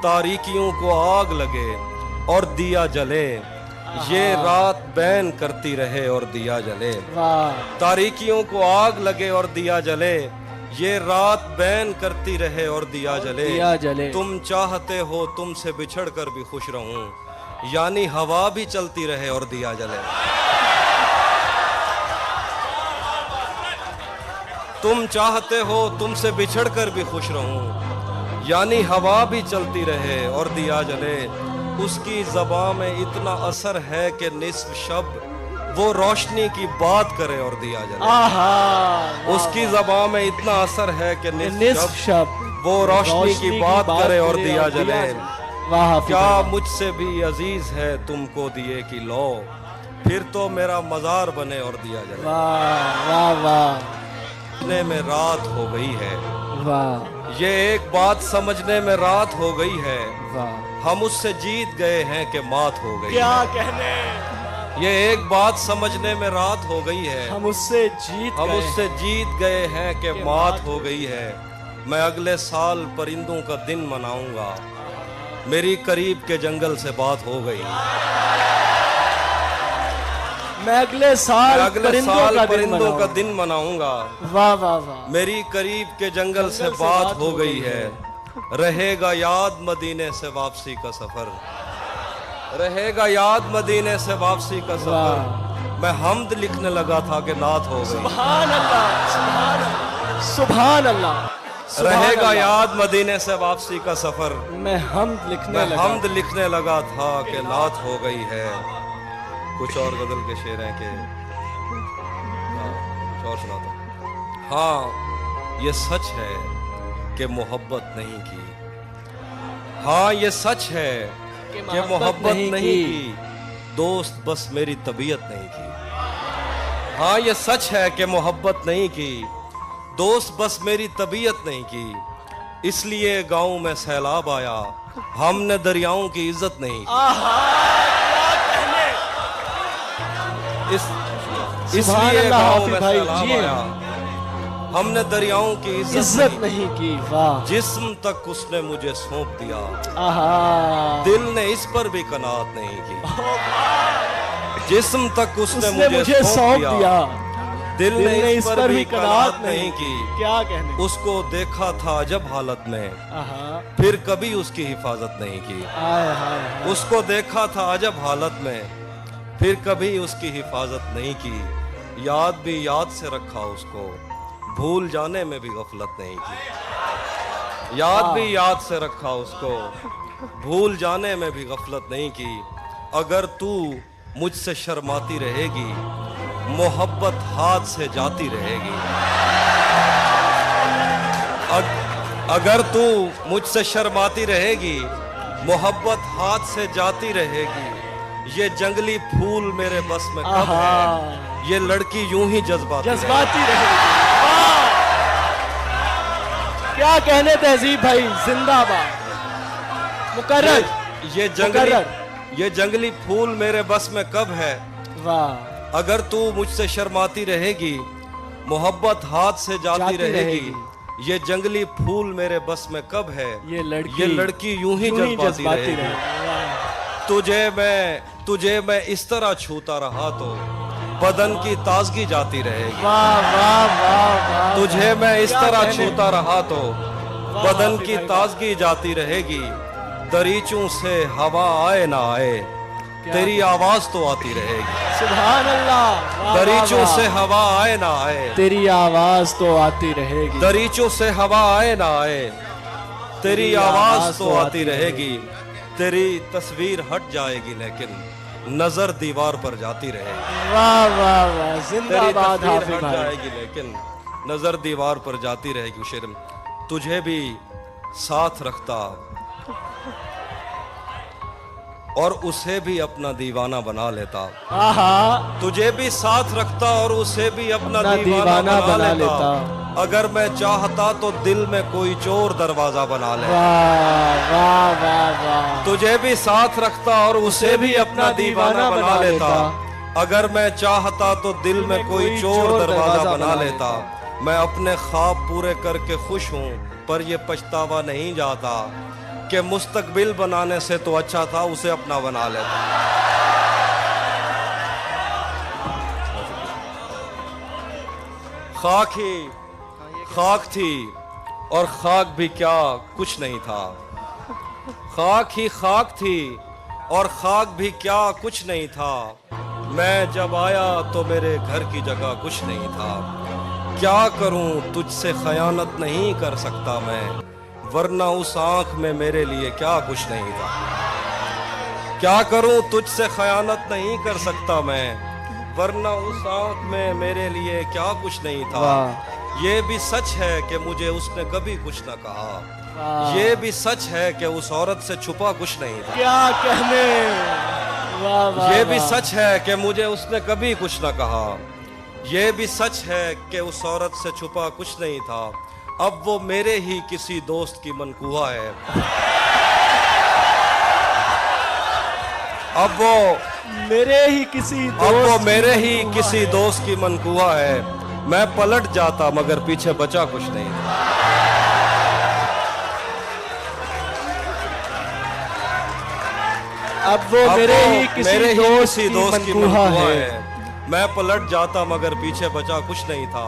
तारीकियों को आग लगे और दिया जले, ये रात बैन करती रहे और दिया जले। तारीकियों को आग लगे और दिया जले, ये रात बैन करती रहे और दिया जले। तुम चाहते हो तुमसे बिछड़ कर भी खुश रहूं, यानी हवा भी चलती रहे और दिया जले। तुम चाहते हो तुमसे बिछड़ कर भी खुश रहूं, यानी हवा भी चलती रहे और दिया जले। उसकी ज़बां में इतना असर है कि निस्फ शब वो रोशनी की बात करे और दिया जले। उसकी ज़बां में इतना असर है कि निस्फ शब वो रोशनी की बात करे और दिया जले। क्या मुझसे भी अजीज है तुमको दिए की लो, फिर तो मेरा मजार बने और दिया जले। वाह वाह, समझने में रात हो गई है, ये एक बात समझने में रात हो गई है। हम उससे जीत गए हैं कि मात हो गई। क्या कहने, ये एक बात समझने में रात हो गई है, हम उससे जीत गए हैं कि मात हो गई है। मैं अगले साल परिंदों का दिन मनाऊंगा, मेरी करीब के जंगल से बात हो गई। मैं अगले साल परिंदों का दिन मनाऊंगा। वाह वाह वाह, मेरी करीब के जंगल से बात हो गई है। रहेगा याद मदीने से वापसी का सफर, रहेगा याद मदीने से वापसी का सफर। मैं हमद लिखने लगा था कि नात हो गई। सुभान अल्लाह, सुभान अल्लाह, सुभान अल्लाह। रहेगा याद मदीने से वापसी का सफर, मैं हमद लिखने लगा था कि नात हो गई है। कुछ और गजल के शेर हैं कि कुछ और सुनाता। हाँ ये सच है कि मोहब्बत नहीं की, हाँ ये सच है कि मोहब्बत नहीं की, दोस्त बस मेरी तबीयत नहीं की। हाँ ये सच है कि मोहब्बत नहीं की, दोस्त बस मेरी तबीयत नहीं की। इसलिए गाँव में सैलाब आया, हमने दरियाओं की इज्जत नहीं की। इसलिए गाँव में सैलाब आया, हमने दरियाओं की इज्जत नहीं की। वाह, जिस्म तक उसने मुझे सौंप दिया, दिल ने इस पर भी कनात नहीं की। जिस्म तक उसने मुझे सौंप दिया, दिल ने इस पर भी कनात नहीं की। क्या कहने, उसको देखा था जब हालत में, फिर कभी उसकी हिफाजत नहीं की। उसको देखा था जब हालत में, फिर कभी उसकी हिफाजत नहीं की। याद भी याद से रखा उसको, भूल जाने में भी गफलत नहीं की। याद भी याद से रखा उसको, भूल जाने में भी गफलत नहीं की। अगर तू मुझसे शर्माती रहेगी, मोहब्बत हाथ से जाती रहेगी। अगर तू मुझसे शर्माती रहेगी, मोहब्बत हाथ से जाती रहेगी। ये जंगली फूल मेरे बस में कब है, ये लड़की यूं ही जज्बाती रहेगी। क्या कहने तहजीब भाई, जिंदाबाद, मुकर्रर। ये जंगली फूल मेरे बस में कब है। वाह, अगर तू मुझसे शर्माती रहेगी, मोहब्बत हाथ से जाती रहेगी। ये जंगली फूल मेरे बस में कब है, ये लड़की यूं ही जज्बाती रहेगी। तुझे मैं इस तरह छूता रहा तो बदन की ताजगी जाती रहेगी। वाह वाह वाह, तुझे मैं इस तरह छूता रहा तो बदन की ताजगी जाती रहेगी। दरीचों से हवा आए ना आए, तेरी आवाज तो आती रहेगी। सुभान अल्लाह। दरीचों से हवा आए ना आए, तेरी आवाज तो आती रहेगी। दरीचों से हवा आए ना आए, तेरी आवाज तो आती रहेगी। तेरी तस्वीर हट जाएगी लेकिन नजर दीवार पर जाती रहेगी। वाह वाह वाह, जिंदाबाद हाफिज हट जाएगी लेकिन नजर दीवार पर जाती रहेगी। शेर तुझे भी साथ रखता और उसे भी अपना दीवाना बना लेता। तुझे भी साथ रखता और उसे भी अपना दीवाना बना लेता। अगर मैं चाहता तो दिल में कोई चोर दरवाजा बना ले। वाह वाह वाह वाह, तुझे भी साथ रखता और उसे भी अपना दीवाना बना लेता। अगर मैं चाहता तो दिल में कोई चोर दरवाजा बना लेता। मैं अपने ख्वाब पूरे करके खुश हूँ, पर ये पछतावा नहीं जाता کہ मुस्तकबिल बनाने से तो अच्छा था उसे अपना बना लेता। खाक ही खाक थी और खाक भी क्या कुछ नहीं था। खाक ही खाक थी और खाक भी क्या कुछ नहीं था। मैं जब आया तो मेरे घर की जगह कुछ नहीं था। क्या करूं तुझसे खयानत नहीं कर सकता मैं, वरना उस आंख में मेरे लिए क्या कुछ नहीं था। क्या करूं तुझसे खयानत नहीं कर सकता मैं, वरना उस आंख में मेरे लिए क्या कुछ नहीं था। ये भी सच है कि मुझे उसने कभी कुछ न कहा। ये भी सच है कि उस औरत से छुपा कुछ नहीं था। क्या कहने। वाह वाह ये भी वाह। सच है कि मुझे उसने कभी कुछ न कहा। ये भी सच है कि उस औरत से छुपा कुछ नहीं था। अब वो मेरे ही किसी दोस्त की मनकूहा है। अब वो मेरे ही किसी दोस्त की मनकूहा है। मैं पलट जाता मगर पीछे बचा कुछ नहीं था। अब वो मेरे ही किसी दोस्त की मनकूहा है। मैं पलट जाता मगर पीछे बचा कुछ नहीं था।